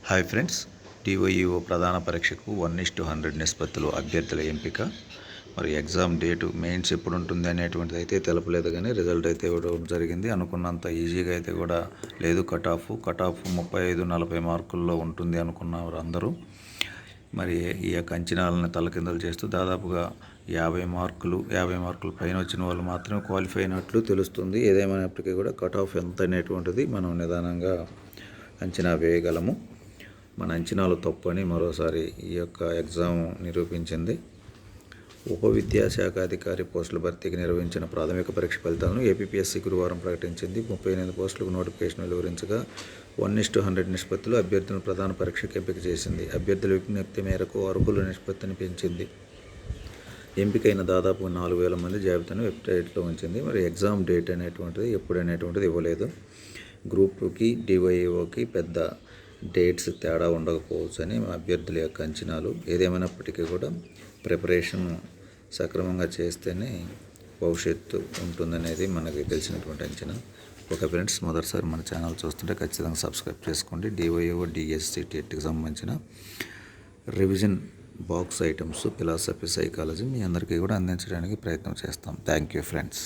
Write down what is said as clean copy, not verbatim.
Hi friends, DyEO ప్రధాన పరీక్షకు 1:100 నిష్పత్తిలో అభ్యర్థుల ఎంపిక. మరి ఎగ్జామ్ డేటు మెయిన్స్ ఎప్పుడు ఉంటుంది అనేటువంటిది అయితే తెలపలేదు, కానీ రిజల్ట్ అయితే ఇవ్వడం జరిగింది. అనుకున్నంత ఈజీగా అయితే కూడా లేదు. కట్ ఆఫ్ 35-40 మార్కుల్లో ఉంటుంది అనుకున్నారు అందరూ. మరి ఈ యొక్క అంచనాలను తలకిందలు చేస్తూ దాదాపుగా 50 మార్కులు పైన వచ్చిన వాళ్ళు మాత్రమే క్వాలిఫై అయినట్లు తెలుస్తుంది. ఏదేమైనప్పటికీ కూడా కట్ ఆఫ్ ఎంత అనేటువంటిది మనం నిదానంగా అంచనా వేయగలము. మన అంచనాలు తప్పు అని మరోసారి ఈ యొక్క ఎగ్జామ్ నిరూపించింది. ఉప విద్యాశాఖ అధికారి పోస్టుల భర్తీకి నిర్వహించిన ప్రాథమిక పరీక్ష ఫలితాలను ఏపీపీఎస్సీ గురువారం ప్రకటించింది. 38 పోస్టులకు నోటిఫికేషన్ వెలువరించగా 1:100 నిష్పత్తిలో అభ్యర్థులను ప్రధాన పరీక్షకు ఎంపిక చేసింది. అభ్యర్థుల విజ్ఞప్తి మేరకు అర్హుల నిష్పత్తిని పెంచింది. ఎంపికైన దాదాపు 4,000 మంది జాబితాను వెబ్సైట్లో ఉంచింది. మరి ఎగ్జామ్ డేట్ అనేటువంటిది ఎప్పుడు అనేటువంటిది ఇవ్వలేదు. గ్రూప్ 2కి డివైఓకి పెద్ద డేట్స్ తేడా ఉండకపోవచ్చు అని అభ్యర్థుల యొక్క అంచనాలు. ఏదేమైనప్పటికీ కూడా ప్రిపరేషన్ సక్రమంగా చేస్తేనే భవిష్యత్తు ఉంటుందనేది మనకి తెలిసినటువంటి అంచనా. ఓకే ఫ్రెండ్స్, మొదటిసారి మన ఛానల్ చూస్తుంటే ఖచ్చితంగా సబ్స్క్రైబ్ చేసుకోండి. డివైఓ డిఎస్సి టెట్కి సంబంధించిన revision box items, philosophy, psychology మీ అందరికీ కూడా అందించడానికి ప్రయత్నం చేస్తాం. Thank you friends.